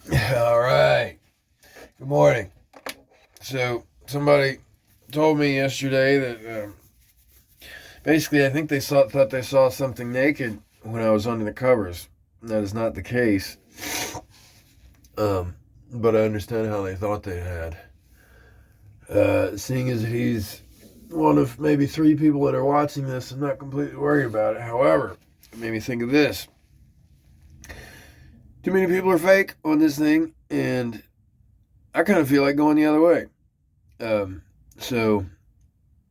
All right. Good morning. So, somebody told me yesterday that basically I think thought they saw something naked when I was under the covers. That is not the case. But I understand how they thought they had. Seeing as he's one of maybe 3 people that are watching this, I'm not completely worried about it. However, it made me think of this. Too many people are fake on this thing, and I kind of feel like going the other way. So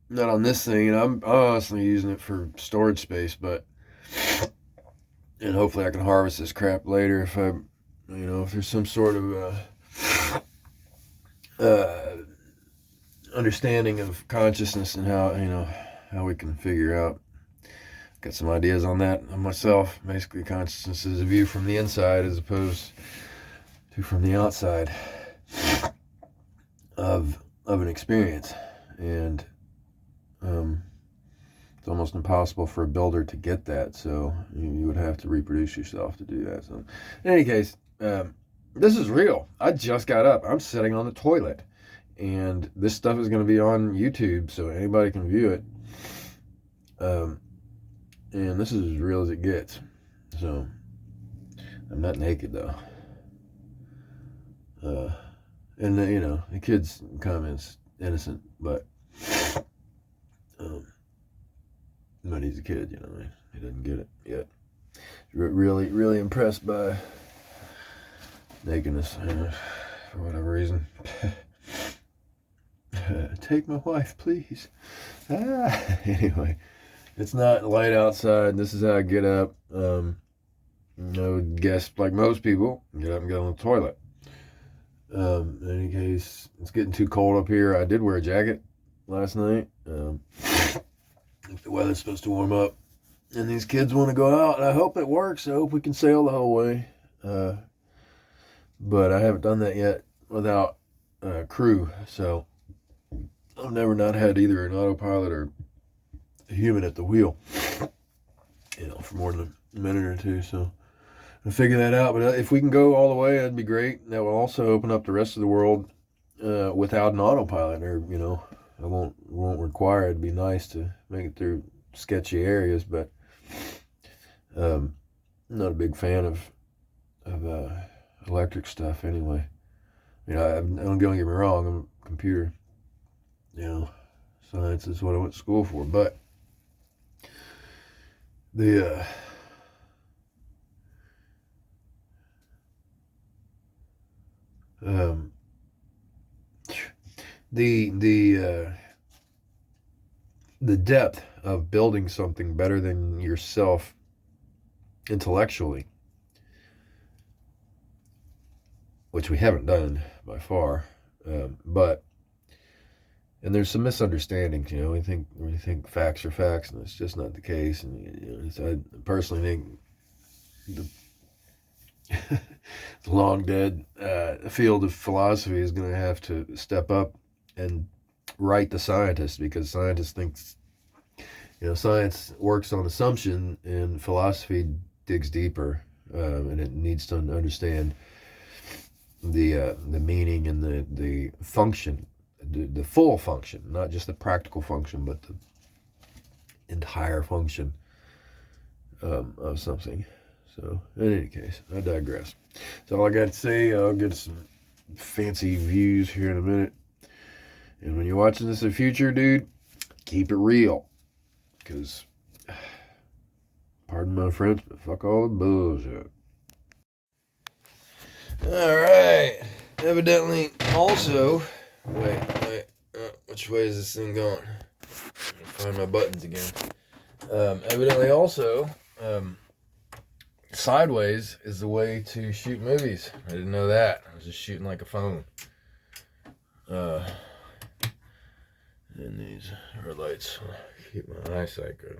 not on this thing, and I'm honestly using it for storage space, but and hopefully I can harvest this crap later if if there's some sort of understanding of consciousness and how we can figure out. Got some ideas on that on myself. Basically, consciousness is a view from the inside as opposed to from the outside of an experience, and it's almost impossible for a builder to get that. So you would have to reproduce yourself to do that. So, in any case, this is real. I just got up. I'm sitting on the toilet, and this stuff is going to be on YouTube, so anybody can view it. And this is as real as it gets. So I'm not naked though. And the kid's comments innocent, but he's a kid, he doesn't get it yet. Really, really impressed by nakedness for whatever reason. Take my wife, please. Anyway, it's not light outside. This is how I get up. I would guess, like most people, get up and get on the toilet. In any case, it's getting too cold up here. I did wear a jacket last night. The weather's supposed to warm up, and these kids want to go out, and I hope it works. I hope we can sail the whole way. But I haven't done that yet without crew, so I've never not had either an autopilot or a human at the wheel, for more than a minute or two. So I'll figure that out. But if we can go all the way, that'd be great. That will also open up the rest of the world without an autopilot, or I won't require it. It'd be nice to make it through sketchy areas, but I'm not a big fan of electric stuff anyway. Don't get me wrong. I'm a computer. Science is what I went to school for, but the depth of building something better than yourself intellectually, which we haven't done by far, but and there's some misunderstandings. We think facts are facts, and it's just not the case. And I personally think the long dead field of philosophy is going to have to step up and right the scientists, because scientists think, science works on assumption, and philosophy digs deeper, and it needs to understand the meaning and the function, the full function, not just the practical function, but the entire function of something. So, in any case, I digress. That's all I got to say. I'll get some fancy views here in a minute. And when you're watching this in the future, dude, keep it real. Because, pardon my French, but fuck all the bullshit. Alright. Evidently, also... Wait. Which way is this thing going? Find my buttons again. Evidently, also... sideways is the way to shoot movies. I didn't know that. I was just shooting like a phone. And these red lights keep my eyesight good.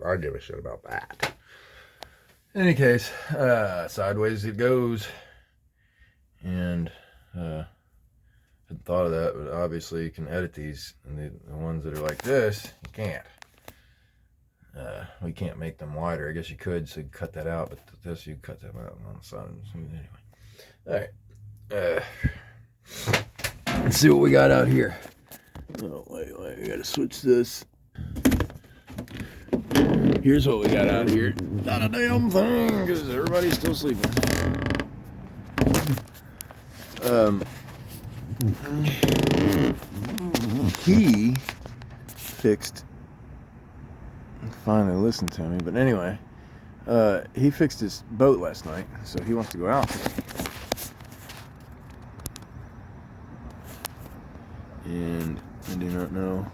I give a shit about that. In any case, sideways it goes. And I hadn't thought of that, but obviously you can edit these. And the ones that are like this, you can't. We can't make them wider. I guess you could, so you cut that out, but this you cut them out on the side. Anyway, All right. Let's see what we got out here. Oh, wait, I gotta switch this. Here's what we got out here. Not a damn thing, because everybody's still sleeping. He fixed, finally listened to me, but anyway, he fixed his boat last night, so he wants to go out. And I do not know.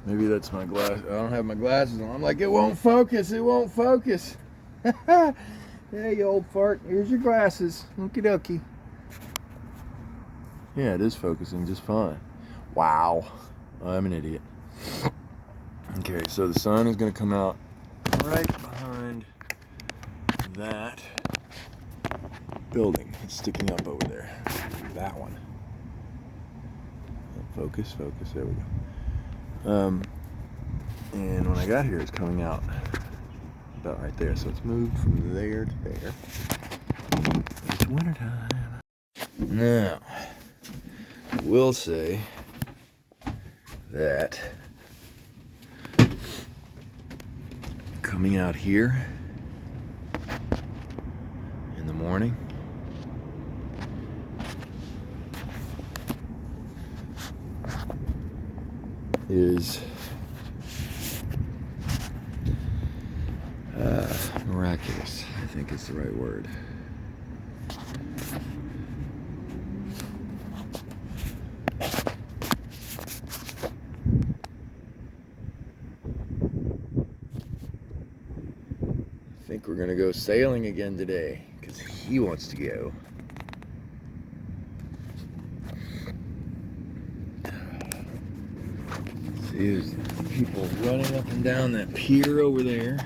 Maybe that's my glass. I don't have my glasses on. I'm like, it won't focus. It won't focus. Hey, you old fart. Here's your glasses. Okie dokie. Yeah, it is focusing just fine. Wow. I'm an idiot. Okay, so the sun is going to come out right behind that building. It's sticking up over there. That one. Focus. There we go. And when I got here, it's coming out about right there. So it's moved from there to there. It's wintertime. Now, I will say that coming out here in the morning is miraculous, I think is the right word. I think we're gonna go sailing again today, because he wants to go. See, there's people running up and down that pier over there.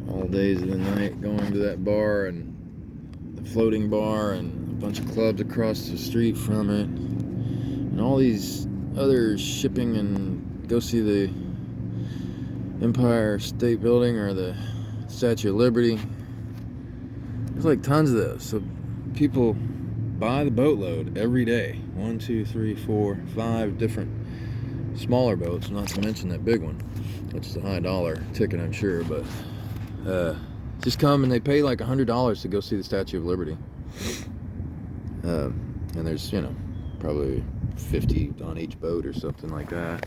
All days of the night going to that bar and the floating bar and a bunch of clubs across the street from it. And all these other shipping and go see the Empire State Building or the Statue of Liberty. There's like tons of those. So people buy the boatload every day. 1, 2, 3, 4, 5 different smaller boats, not to mention that big one, which is a high dollar ticket, I'm sure, but just come and they pay like $100 to go see the Statue of Liberty. And there's, you know, probably 50 on each boat or something like that.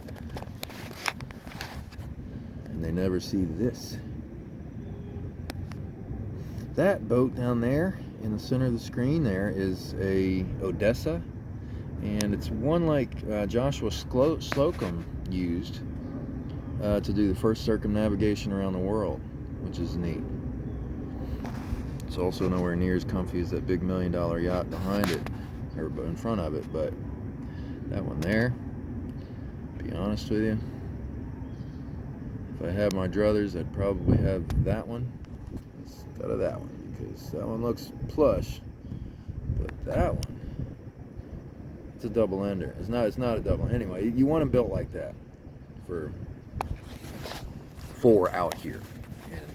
And they never see this. That boat down there in the center of the screen there is a Odessa, and it's one like Joshua Slocum used to do the first circumnavigation around the world, which is neat. It's also nowhere near as comfy as that big $1 million yacht behind it, or in front of it, but that one there, to be honest with you, if I had my druthers, I'd probably have that one instead of that one, because that one looks plush, but that one, it's a double ender. It's not a double. Anyway, you want them built like that for out here. And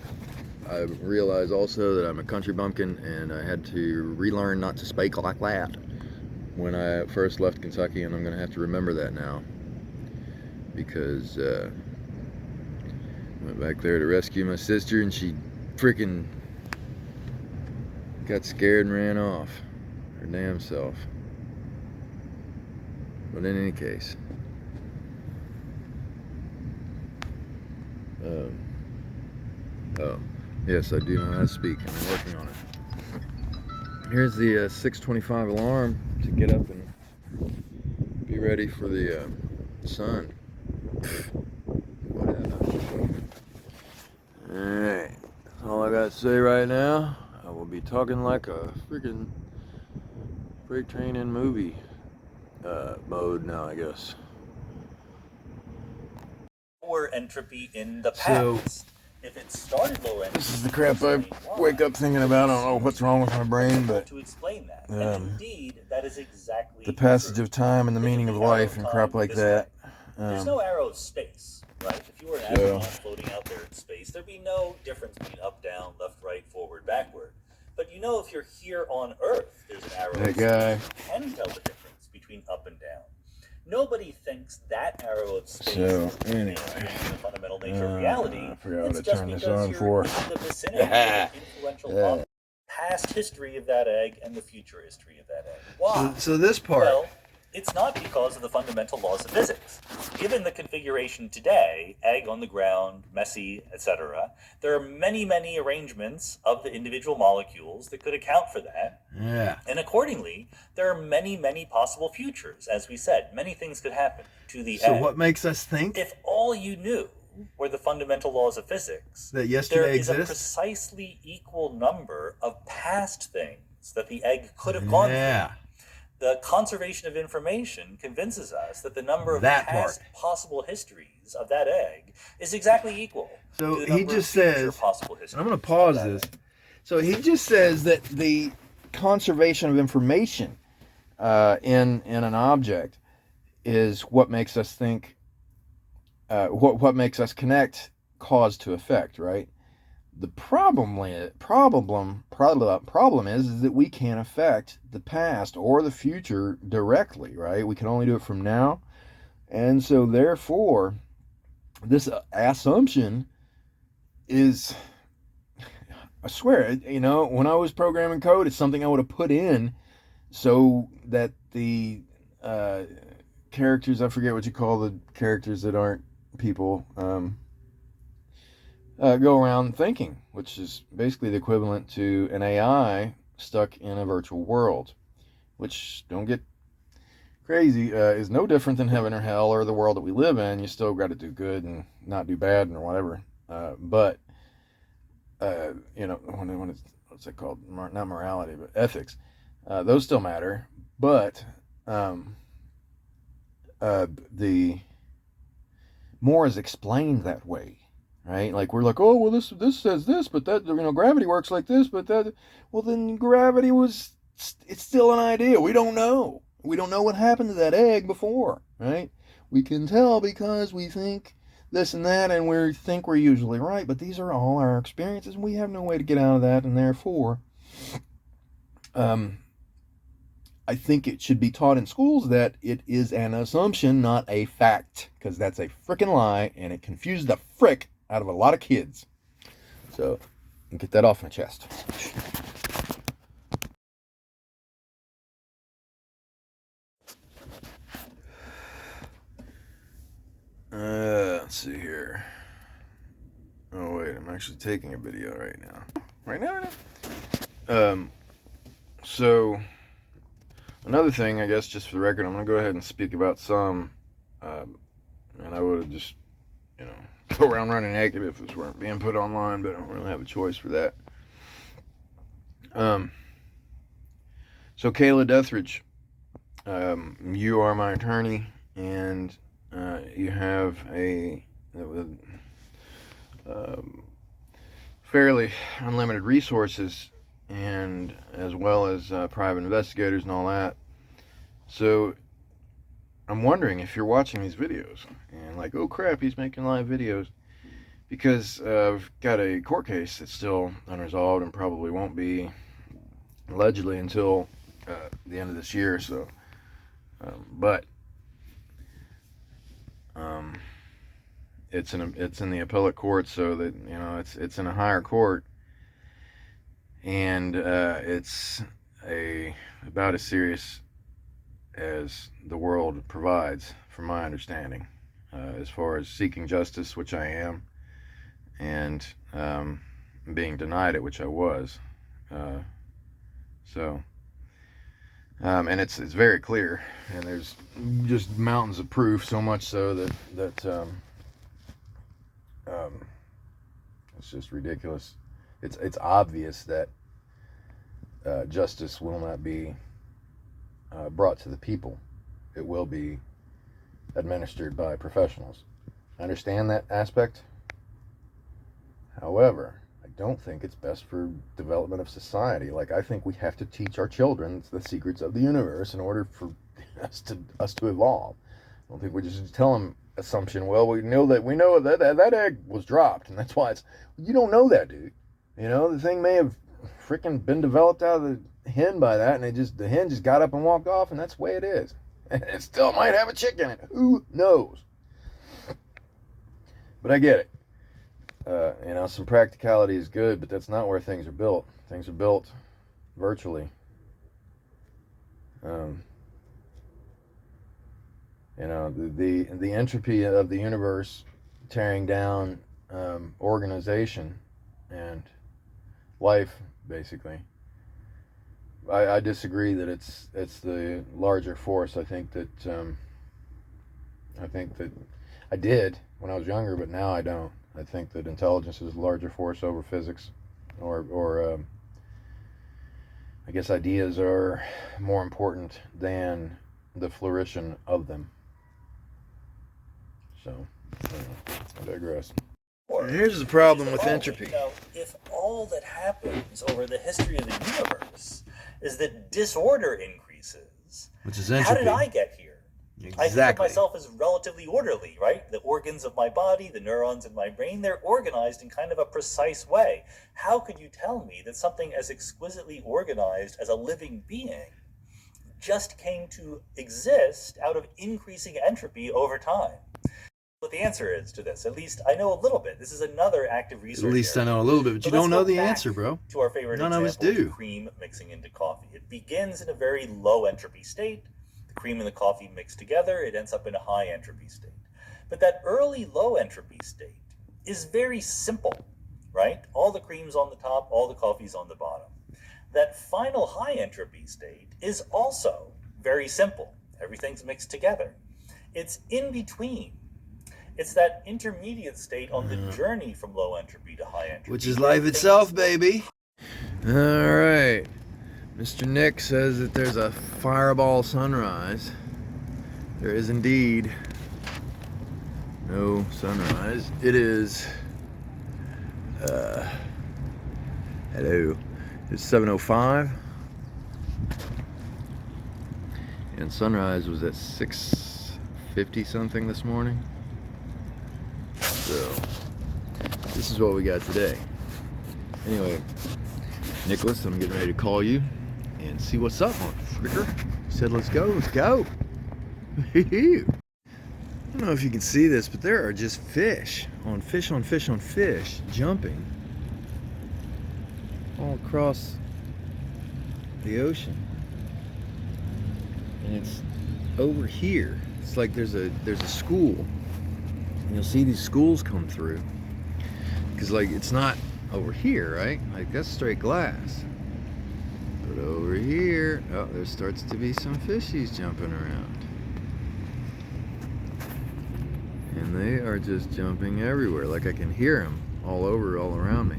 I realized also that I'm a country bumpkin, and I had to relearn not to speak like that when I first left Kentucky, and I'm going to have to remember that now, because I went back there to rescue my sister, and she freaking got scared and ran off her damn self. But in any case, oh, yes, I do know how to speak, and I'm working on it. Here's the 6:25 alarm to get up and be ready for the sun. Whatever. Alright, that's all I got to say right now. I will be talking like a freaking freight train in movie mode now, I guess. Lower entropy in the past. If it started lower entropy, this is the crap I wake up thinking about. I don't know what's wrong with my brain, but to explain that, and indeed, that is exactly the passage of time and the meaning of life and crap like that. There's no arrow of space, right? If you were an astronaut floating out there in space, there'd be no difference between up, down, left, right, forward, backward. But you know, if you're here on Earth, there's an arrow That of guy. space. You can tell the difference between up and down. Nobody thinks that arrow of space is anyway, the fundamental nature of reality. I forgot It's to just turn this because on you're for. in the vicinity of an influential object, past history of that egg and the future history of that egg. Why? So this part. Well, it's not because of the fundamental laws of physics. Given the configuration today, egg on the ground, messy, etc., there are many, many arrangements of the individual molecules that could account for that. Yeah. And accordingly, there are many, many possible futures. As we said, many things could happen to the egg. So what makes us think If all you knew were the fundamental laws of physics, that yesterday there is exists? a precisely equal number of past things that the egg could have gone through. The conservation of information convinces us that the number of past possible histories of that egg is exactly equal so to the number he just of future says, possible histories. I'm going to pause this. Egg. So he just says that the conservation of information in an object is what makes us think, what makes us connect cause to effect, right? The problem is that we can't affect the past or the future directly, right? We can only do it from now. And so therefore, this assumption is, I swear, you know, when I was programming code, it's something I would have put in so that the characters, I forget what you call the characters that aren't people, go around thinking, which is basically the equivalent to an AI stuck in a virtual world, which, don't get crazy, is no different than heaven or hell or the world that we live in. You still got to do good and not do bad or whatever. But you know, when it's, what's it called? Not morality, but ethics. Those still matter. But the more is explained that way. Right? Like we're like, oh, well, this says this, but that, you know, gravity works like this, but that, well, then gravity it's still an idea. We don't know. We don't know what happened to that egg before, right? We can tell because we think this and that, and we think we're usually right, but these are all our experiences, and we have no way to get out of that, and therefore, I think it should be taught in schools that it is an assumption, not a fact, because that's a frickin' lie, and it confuses the frick out of a lot of kids. So, get that off my chest. Let's see here. Oh wait, I'm actually taking a video right now. Right now. So another thing, I guess, just for the record, I'm gonna go ahead and speak about some. And I would have just, you know, go around running naked if this weren't being put online, but I don't really have a choice for that. So Kayla Deathridge, you are my attorney, and you have a fairly unlimited resources, and as well as private investigators and all that. So I'm wondering if you're watching these videos and like, oh crap, he's making live videos, because I've got a court case that's still unresolved and probably won't be allegedly until the end of this year. So, it's in the appellate court, so that, you know, it's in a higher court, and it's about as serious as the world provides, from my understanding, as far as seeking justice, which I am, and being denied it, which I was. And it's very clear, and there's just mountains of proof, so much so that it's just ridiculous. It's obvious that justice will not be brought to the people. It will be administered by professionals. I understand that aspect. However, I don't think it's best for development of society. Like, I think we have to teach our children the secrets of the universe in order for us to evolve. I don't think we just tell them assumption. Well, we know that egg was dropped, and that's why it's. You don't know that, dude. You know, the thing may have freaking been developed out of the hen by that, and the hen just got up and walked off, and that's the way it is. And it still might have a chick in it. Who knows? But I get it. Some practicality is good, but that's not where things are built. Things are built virtually. The entropy of the universe tearing down organization and life, basically. I disagree that it's the larger force. I think that I did when I was younger, but now I don't. I think that intelligence is a larger force over physics, or I guess ideas are more important than the flourishing of them. So, I digress. Here's the problem with entropy. If all that happens over the history of the universe is that disorder increases, which is entropy, how did I get here? Exactly. I think of myself as relatively orderly, right? The organs of my body, the neurons in my brain, they're organized in kind of a precise way. How could you tell me that something as exquisitely organized as a living being just came to exist out of increasing entropy over time? What the answer is to this, at least I know a little bit. This is another active research area. At least area. I know a little bit, but you don't know the answer, bro. To our favorite None example, of us do. Cream mixing into coffee. It begins in a very low entropy state. The cream and the coffee mix together. It ends up in a high entropy state. But that early low entropy state is very simple, right? All the cream's on the top, all the coffee's on the bottom. That final high entropy state is also very simple. Everything's mixed together. It's in between. It's that intermediate state on the journey from low entropy to high entropy. Which is life itself, baby. All right. Mr. Nick says that there's a fireball sunrise. There is indeed no sunrise. It is, hello. It's 7:05. And sunrise was at 6:50 something this morning. So, this is what we got today. Anyway, Nicholas, I'm getting ready to call you and see what's up on Fricker. Said let's go. I don't know if you can see this, but there are just fish on fish on fish on fish jumping all across the ocean. And it's over here. It's like there's a school. And you'll see these schools come through. Because like it's not over here, right? Like that's straight glass. But over here, oh, there starts to be some fishies jumping around. And they are just jumping everywhere. Like I can hear them all around me.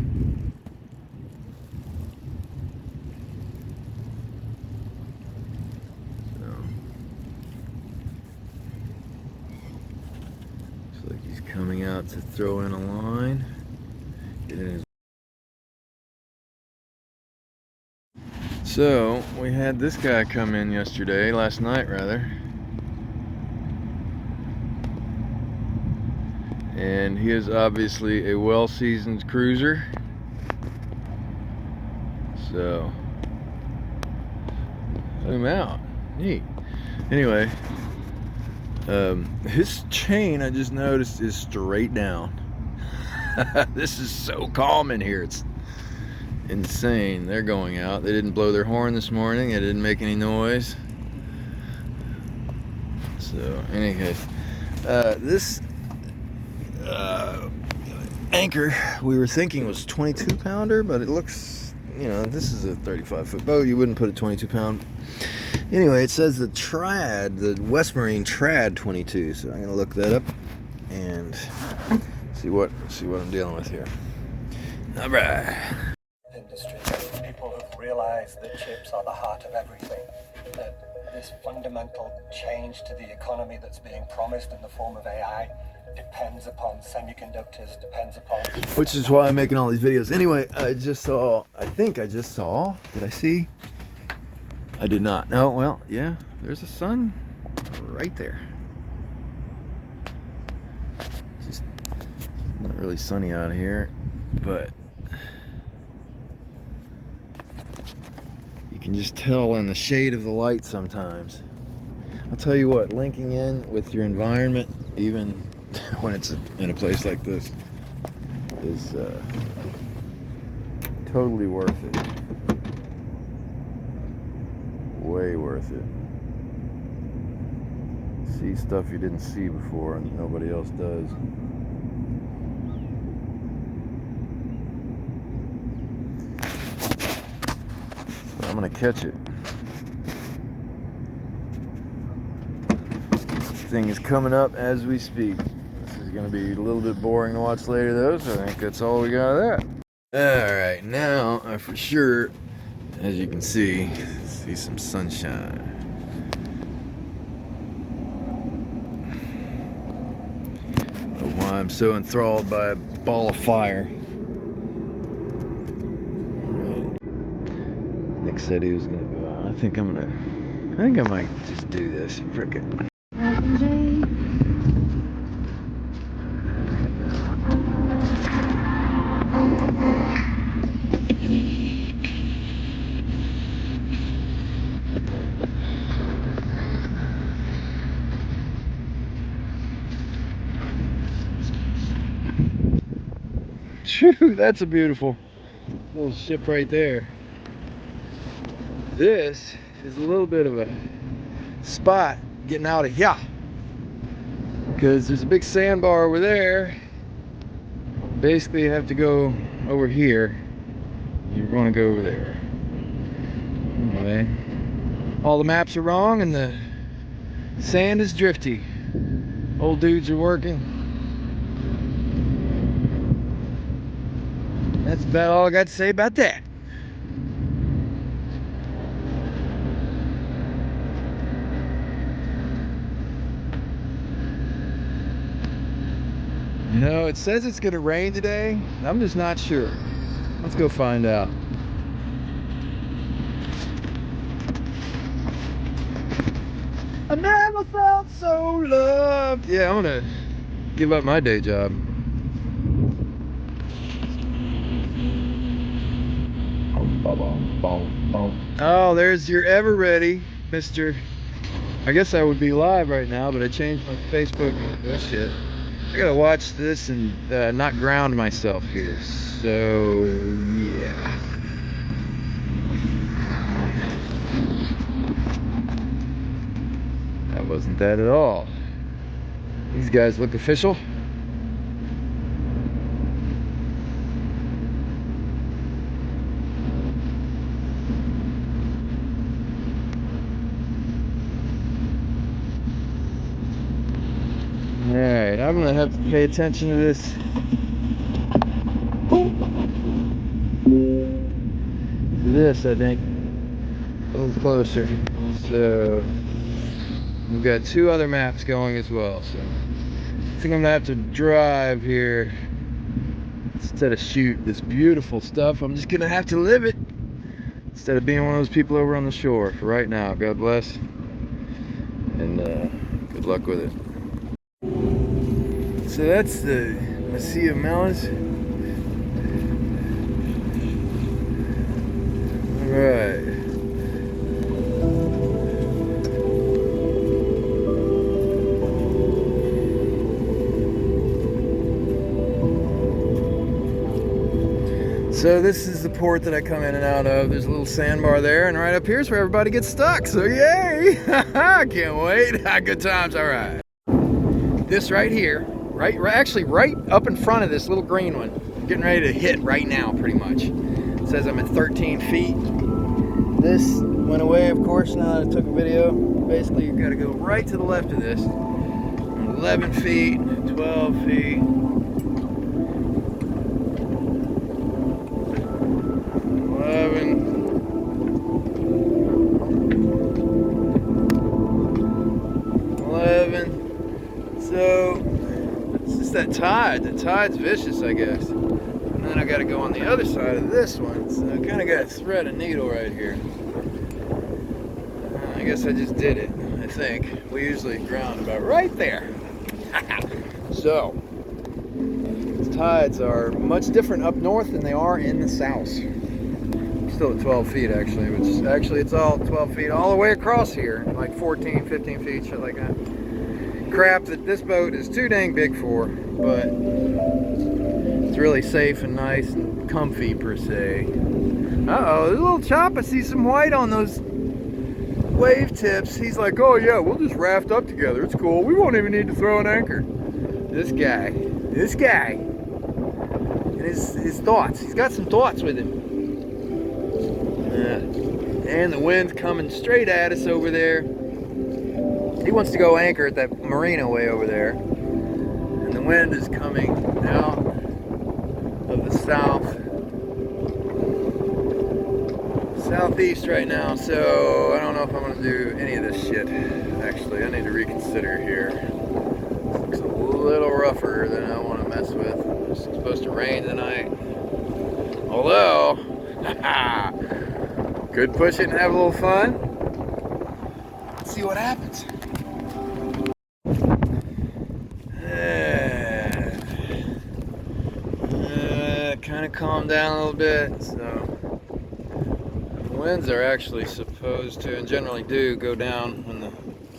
Like he's coming out to throw in a line. Get in his... So we had this guy come in last night rather. And he is obviously a well-seasoned cruiser. So let him out. Neat. Anyway. His chain, I just noticed, is straight down. This is so calm in here. It's insane. They're going out. They didn't blow their horn this morning. It didn't make any noise. So, anyway, this anchor we were thinking was 22 pounder, but it looks, this is a 35-foot boat. You wouldn't put a 22 pound. Anyway, it says the West Marine Trad 22. So I'm gonna look that up and see what I'm dealing with here. All right. Industry, people have realized that chips are the heart of everything. That this fundamental change to the economy that's being promised in the form of AI depends upon semiconductors, depends upon... Which is why I'm making all these videos. Anyway, I think I just saw, did I see? I did not. No, well, yeah, there's a sun right there. It's just not really sunny out here, but can just tell in the shade of the light sometimes. I'll tell you what, linking in with your environment, even when it's in a place like this, is totally worth it. Way worth it. See stuff you didn't see before and nobody else does. So I'm gonna catch it. This thing is coming up as we speak. This is gonna be a little bit boring to watch later though, so I think that's all we got of that. Alright, now I for sure, as you can see some sunshine. I don't know why I'm so enthralled by a ball of fire. Nick said he was gonna go out. I think I might just do this. Frick it. Phew, that's a beautiful little ship right there. This is a little bit of a spot getting out of here, because there's a big sandbar over there. Basically you have to go over here. You're going to go over there. Anyway, all the maps are wrong and the sand is drifty. Old dudes are working. That's about all I got to say about that. You know, it says it's gonna rain today. I'm just not sure. Let's go find out. I never felt so loved. Yeah, I'm gonna give up my day job. Oh, there's your ever ready, Mr. I guess I would be live right now, but I changed my Facebook. Oh shit. I gotta watch this and not ground myself here. So, yeah. That wasn't that at all. These guys look official. Alright, I'm gonna have to pay attention to this. This, I think, a little closer. So, we've got two other maps going as well. So, I think I'm gonna have to drive here instead of shoot this beautiful stuff. I'm just gonna have to live it instead of being one of those people over on the shore for right now. God bless, and good luck with it. So that's the Sea of Melons. Alright. So this is the port that I come in and out of. There's a little sandbar there, and right up here is where everybody gets stuck. So yay! I can't wait. Good times. All right. This right here, actually right up in front of this little green one, getting ready to hit right now, pretty much. It says I'm at 13 feet. This went away, of course, now that I took a video. Basically, you've got to go right to the left of this. 11 feet, 12 feet. 11. So it's just that tide. The tide's vicious, I guess. And then I got to go on the other side of this one. So I kind of got to thread a needle right here. I guess I just did it. I think we usually ground about right there. So tides are much different up north than they are in the south. still at 12 feet actually, which actually it's all 12 feet all the way across here, like 14, 15 feet, shit like that. Crap that this boat is too dang big for, but it's really safe and nice and comfy per se. Uh-oh, there's a little chop. I see some white on those wave tips. He's like, oh yeah, we'll just raft up together. It's cool. We won't even need to throw an anchor. This guy. And his thoughts. He's got some thoughts with him. And the wind's coming straight at us over there. He wants to go anchor at that marina way over there. And the wind is coming out of the southeast right now, so I don't know if I'm gonna do any of this shit. Actually, I need to reconsider here. Looks a little rougher than I want to mess with. It's supposed to rain tonight. Although, could push it and have a little fun. Let's see what happens. Kind of calmed down a little bit, so the winds are actually supposed to, and generally do, go down when the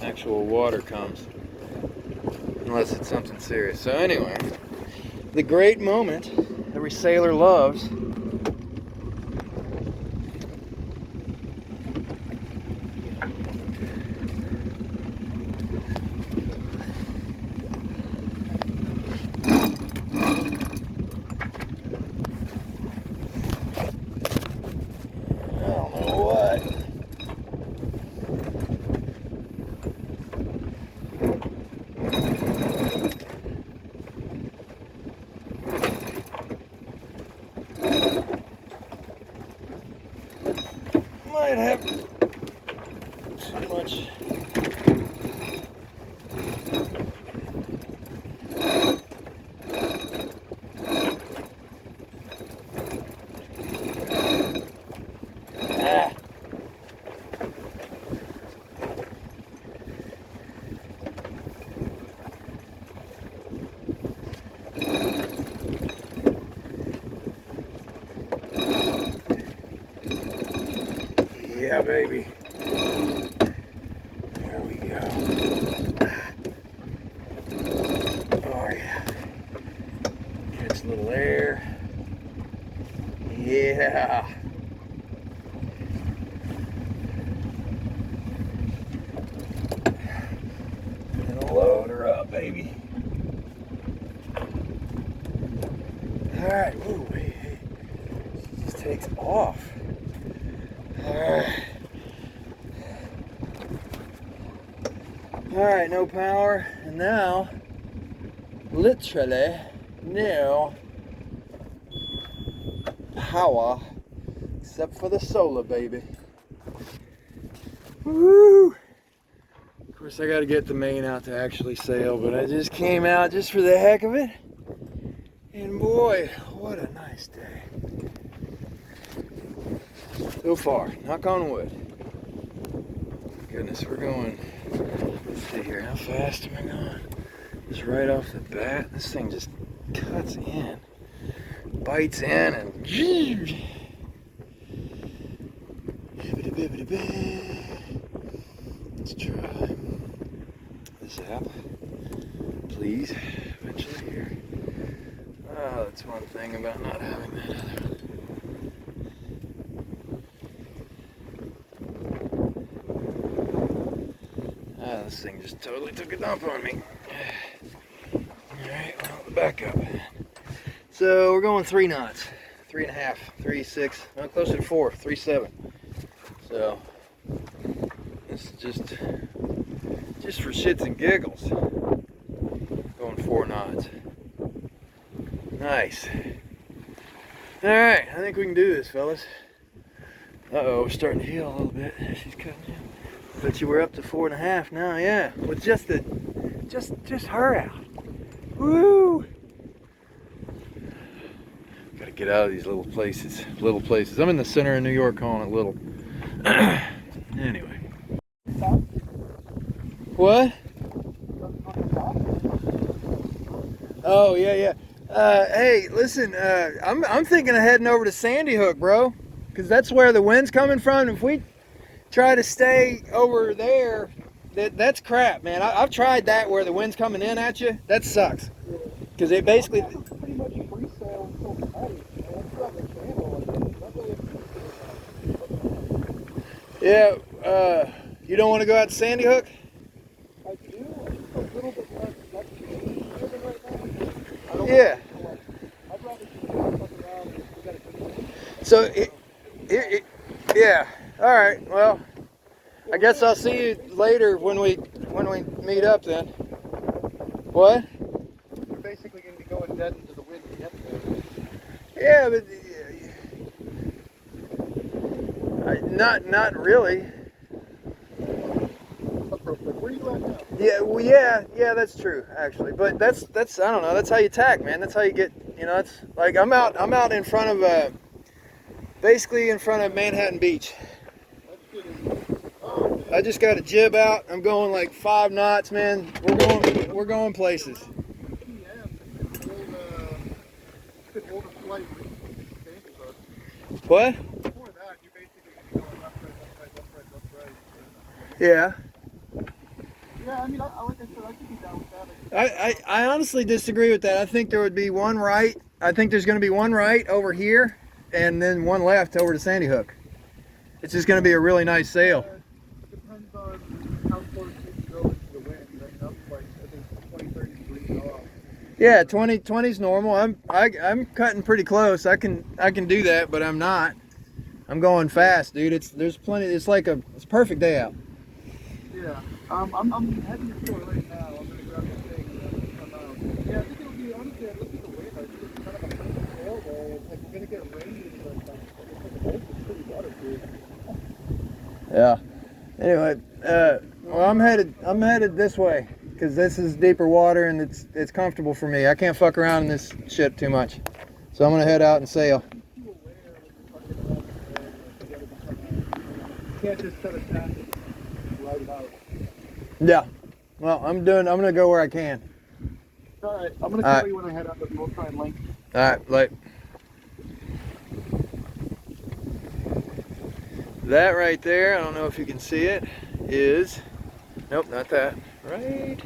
actual water comes, unless it's something serious. So anyway, the great moment every sailor loves. Might have too much. Yeah, baby. There we go. Oh, yeah. Catch a little air. Yeah. And load her up, baby. All right. Ooh, hey. She just takes off. Alright, no power, and now, literally, no power, except for the solar, baby. Woo! Of course, I gotta get the main out to actually sail, but I just came out just for the heck of it, and boy, what a nice day. So far, knock on wood. Goodness, we're going, let's see here, how fast am I going? Just right off the bat, this thing just cuts in, bites in, and let's try this app, please, eventually here. Oh, that's one thing about not having that other one. This thing just totally took a dump on me. Alright, well, the back up. So we're going 3 knots. 3.5, 3.6, no, closer to 4, 3.7. So this is just for shits and giggles. Going 4 knots. Nice. Alright, I think we can do this, fellas. Uh-oh, we're starting to heal a little bit. She's cutting in. But you were up to 4.5 now, yeah. With just her out. Woo! Gotta get out of these little places. I'm in the center of New York calling it little. Anyway. What? Oh, yeah. Hey, listen, I'm thinking of heading over to Sandy Hook, bro. because that's where the wind's coming from. If we try to stay over there, that's crap, man. I've tried that where the wind's coming in at you. That sucks. Because it basically... pretty much free sail until tonight. Yeah, you don't want to go out to Sandy Hook? I do. I'm just a little bit less driven right now. Yeah. I'd rather just fuck around and we got a good. So, yeah. All right. Well, I guess I'll see you later when we meet up then. What? We're basically going to be going dead into the wind to get there. Yeah, but not really. Where are you at now? Yeah, well, yeah, that's true actually. But that's I don't know. That's how you tack, man. That's how you get. You know, it's like I'm out in front of basically in front of Manhattan Beach. I just got a jib out. I'm going like 5 knots, man. We're going places. What? Before that, you basically going left, right. Yeah. Yeah, I mean, like I said, I could be down with that. I honestly disagree with that. I think there would be one right. I think there's going to be one right over here, and then one left over to Sandy Hook. It's just going to be a really nice sail. Depends on how close you can go into the wind. Right now, like I think 20, 30 degrees off. Yeah, 20's normal. I'm cutting pretty close. I can do that, but I'm not. I'm going fast, dude. There's plenty. It's like it's a perfect day out. Yeah. I'm heading to it right now. I'm gonna grab the thing and then come out. Yeah, I think it'll be honestly. I look at the wind. I think it's kind of a perfect sail day. It's like we're gonna get rain, but the boat is pretty waterproof. Yeah. Anyway, well, I'm headed this way because this is deeper water and it's comfortable for me. I can't fuck around in this shit too much, so I'm gonna head out and sail. You can't just set a tap and ride it out. Yeah. Well, I'm gonna go where I can. All right. I'm gonna call you when I head out, but we'll try and link. All right, like that right there. I don't know if you can see it. Is nope, not that. Right.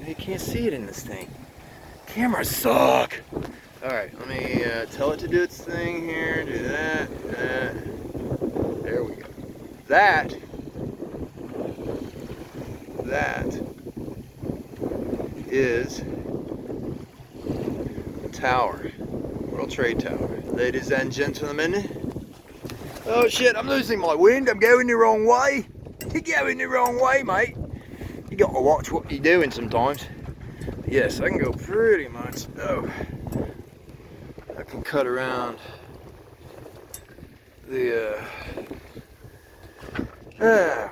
You can't see it in this thing. Cameras suck. All right, let me tell it to do its thing here. Do that. There we go. That is the tower, World Trade Tower. Ladies and gentlemen. Oh shit, I'm losing my wind. I'm going the wrong way. You're going the wrong way, mate. You got to watch what you're doing sometimes. But yes, I can go pretty much. Oh, I can cut around the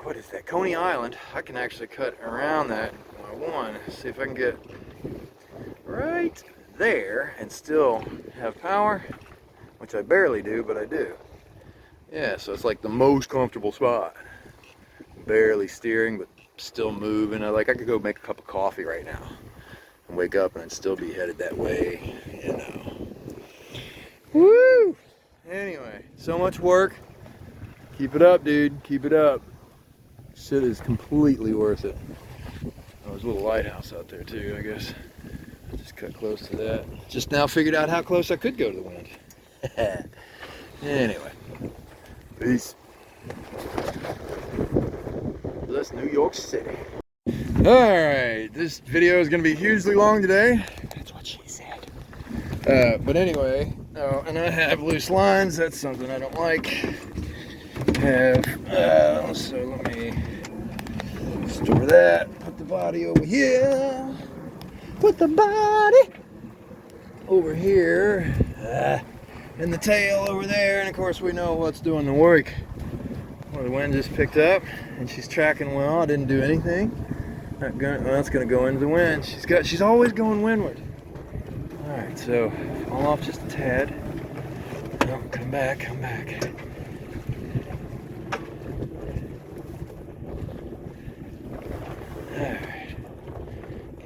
what is that? Coney Island. I can actually cut around that when I want. See if I can get right there and still have power, which I barely do, but I do. Yeah, so it's like the most comfortable spot. Barely steering, but still moving. I could go make a cup of coffee right now and wake up and I'd still be headed that way, you know. Woo! Anyway, so much work. Keep it up, dude. Keep it up. Shit is completely worth it. Oh, there's a little lighthouse out there too, I guess. I just cut close to that. Just now figured out how close I could go to the wind. Anyway. Peace. That's New York City. Alright, this video is going to be hugely long today. That's what she said. But anyway, and I have loose lines. That's something I don't like. So let me store that. Put the body over here. Put the body over here. And the tail over there. And of course we know what's doing the work. Well, the wind just picked up and she's tracking well. I didn't do anything. That's gonna go into the wind. She's always going windward. Alright, so fall off just a tad. No, come back. Alright.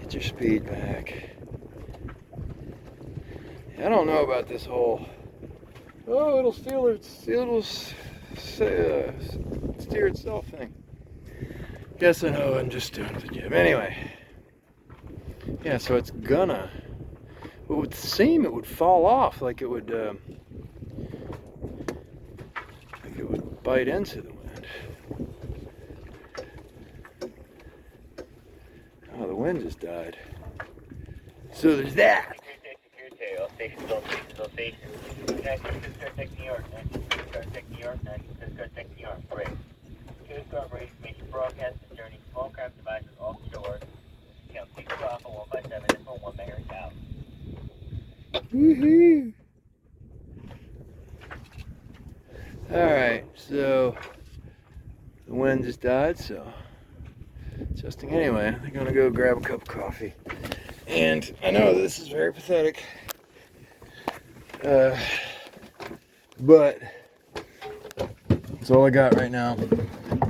Get your speed back. I don't know about this whole Oh, it'll steer itself thing. Guess I know I'm just doing the gym. Anyway. Yeah, so it's gonna. It would seem it would fall off, like it would bite into the wind. Oh, the wind just died. So there's that. Woohoo! Alright, so the wind just died, so adjusting anyway. I'm gonna go grab a cup of coffee. And I know this is very pathetic, but it's all I got right now,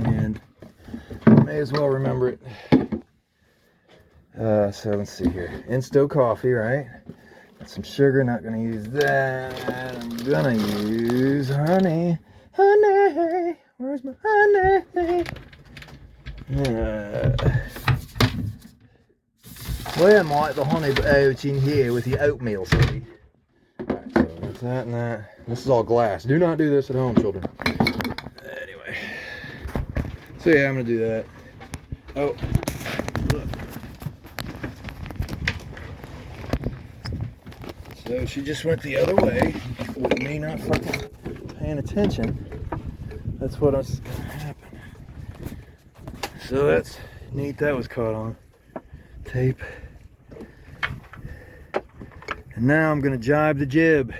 and I may as well remember it. So let's see here. Insto coffee, right? Got some sugar, not gonna use that. I'm gonna use honey. Honey, where's my honey? Well, I might the honey out in here with the oatmeal, see? Alright, so that's that and that. This is all glass. Do not do this at home, children. Anyway. So yeah, I'm gonna do that. Oh. Look. So she just went the other way with me not fucking paying attention. That's what's gonna happen. So that's neat, that was caught on tape. And now I'm gonna jibe the jib.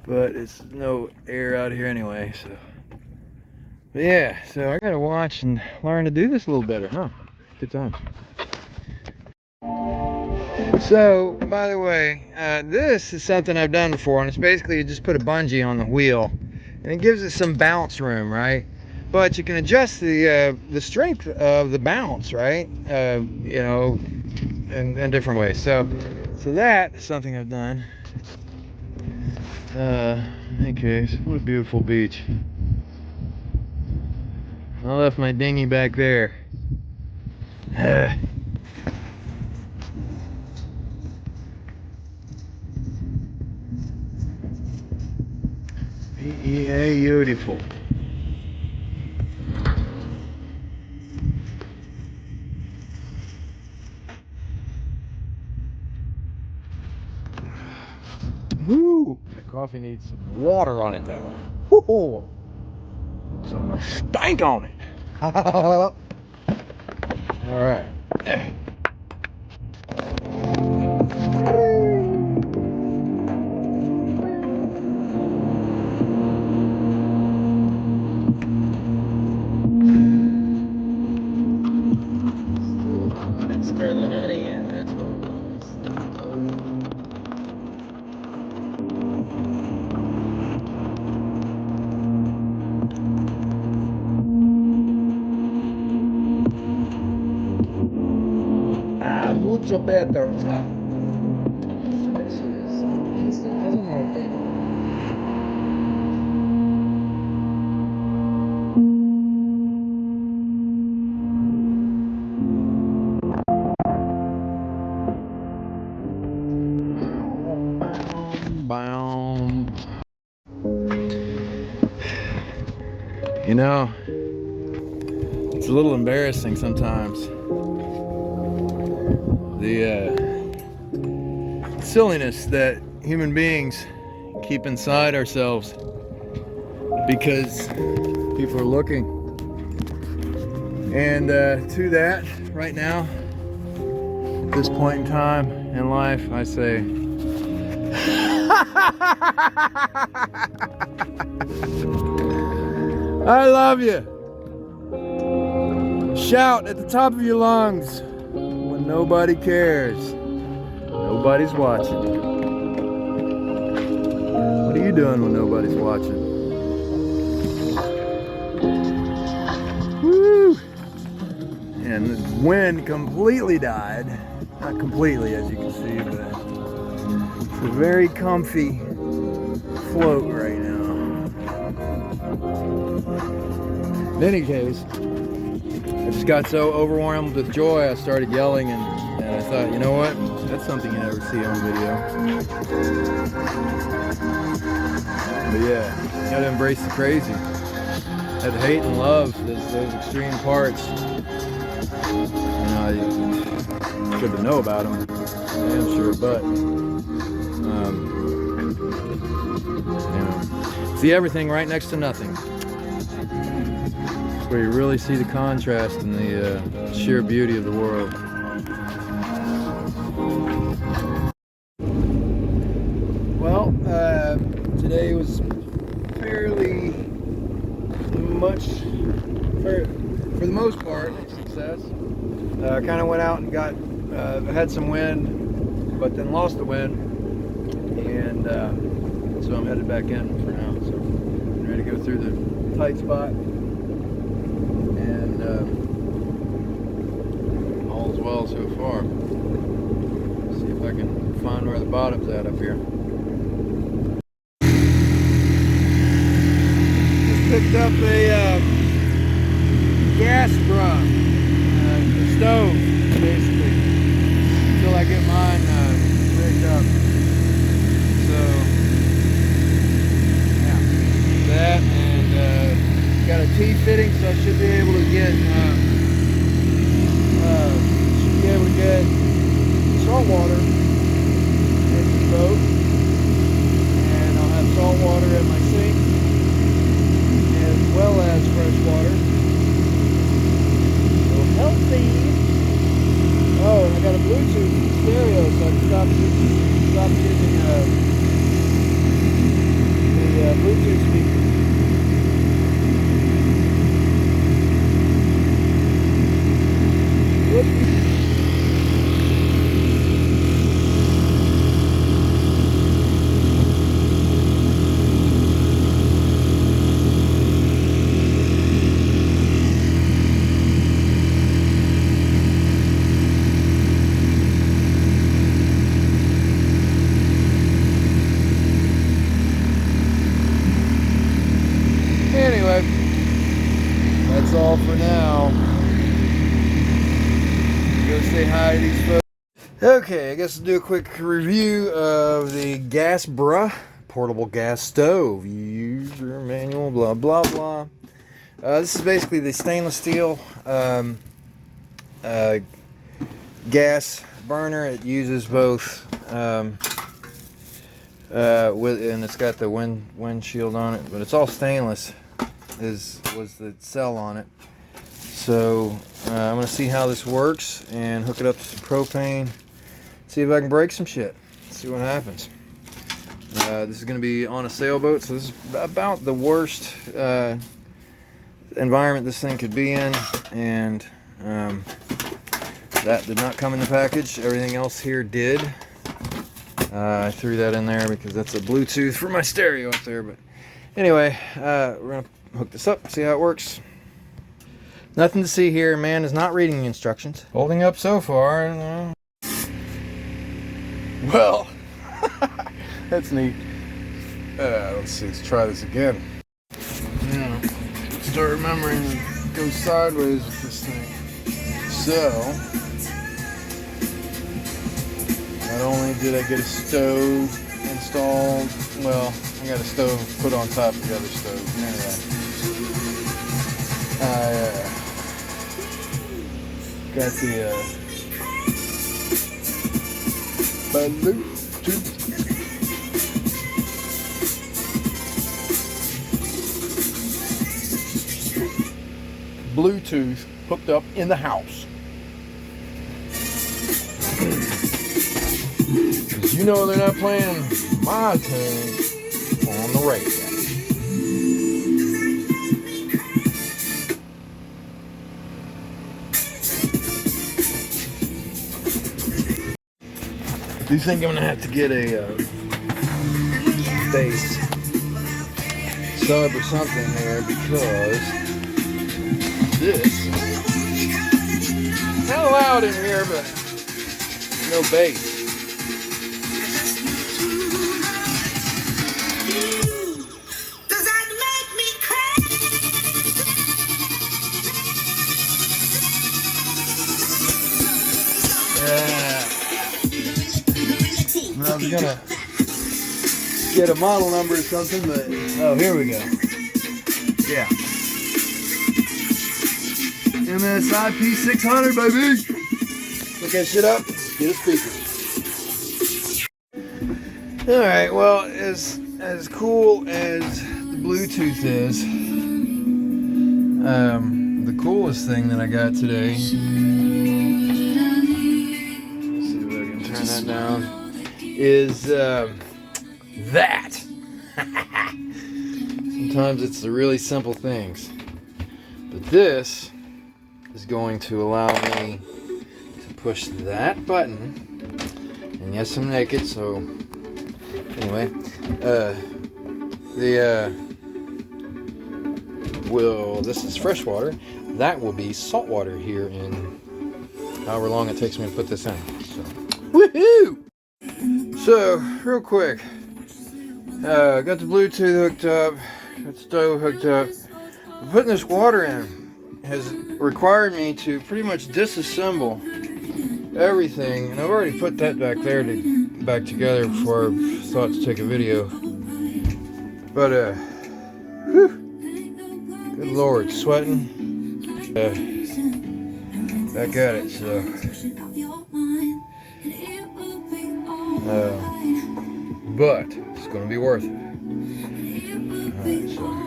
But it's no air out here anyway, so. But yeah, so I gotta watch and learn to do this a little better, huh? Good times. So, by the way, this is something I've done before, and it's basically you just put a bungee on the wheel, and it gives it some bounce room, right? But you can adjust the strength of the bounce, right? You know, in different ways. So that is something I've done. Okay, so what a beautiful beach. I left my dinghy back there. Beautiful. Woo! The coffee needs some water on it though. Woo! Some stank on it. All right. Mucho better. You know, it's a little embarrassing sometimes. The silliness that human beings keep inside ourselves because people are looking. And to that, right now, at this point in time in life, I say, I love you. Shout at the top of your lungs when nobody cares. Nobody's watching. What are you doing when nobody's watching? Woo! And the wind completely died. Not completely, as you can see, but it's a very comfy float right now. In any case, I just got so overwhelmed with joy, I started yelling, and I thought, you know what? That's something you never see on video. But yeah, you gotta embrace the crazy. That hate and love, those extreme parts. You know, it's good to know about them, damn sure, but you know, see everything right next to nothing. That's where you really see the contrast and the sheer beauty of the world. Well, today was fairly much, for the most part, a success. Kind of went out and had some wind, but then lost the wind, and so I'm headed back in for now. So I'm ready to go through the tight spot, and all is well so far. See if I can find where the bottom's at up here. Just picked up a gas brush, stove, basically, until I get mine rigged up. So, yeah, that, and got a T-fitting, so I should be able to get salt water in the boat, and I'll have salt water in my sink, as well as fresh water. Healthy. Oh, and I got a Bluetooth stereo, so I can stop using the Bluetooth speaker. Anyway, that's all for now. Go say hi to these folks. Okay, I guess I'll do a quick review of the gas bruh, portable gas stove. Use your manual, blah, blah, blah. This is basically the stainless steel gas burner. It uses both, and it's got the windshield on it, but it's all stainless. Was the cell on it. So I'm gonna see how this works and hook it up to some propane, see if I can break some shit, see what happens. This is gonna be on a sailboat, so this is about the worst environment this thing could be in, and that did not come in the package. Everything else here did. I threw that in there because that's a Bluetooth for my stereo up there, but anyway, we're gonna hook this up, see how it works. Nothing to see here. Man is not reading the instructions. Holding up so far. Well, that's neat. Let's see, let's try this again. Yeah, start remembering to go sideways with this thing. So, not only did I get a stove installed, well, I got a stove put on top of the other stove. Anyway, got the Bluetooth hooked up in the house. Because you know they're not playing my tune on the radio. Do you think I'm gonna have to get a base sub or something there, because this kind of loud in here, but no bass. I was gonna get a model number or something, but oh, here we go. Yeah. MSIP 600, baby. Look that shit up. Get a speaker. All right. Well, as cool as the Bluetooth is, the coolest thing that I got today. Let's see if I can turn that down. Is that. Sometimes it's the really simple things. But this is going to allow me to push that button. And yes, I'm naked, so anyway, this is fresh water. That will be salt water here in however long it takes me to put this in. So, woohoo! So, real quick, got the Bluetooth hooked up, got the stove hooked up. Putting this water in has required me to pretty much disassemble everything, and I've already put that back there back together before I thought to take a video. But whew, good Lord, sweating. Back at it, so. But it's going to be worth it. All right, so.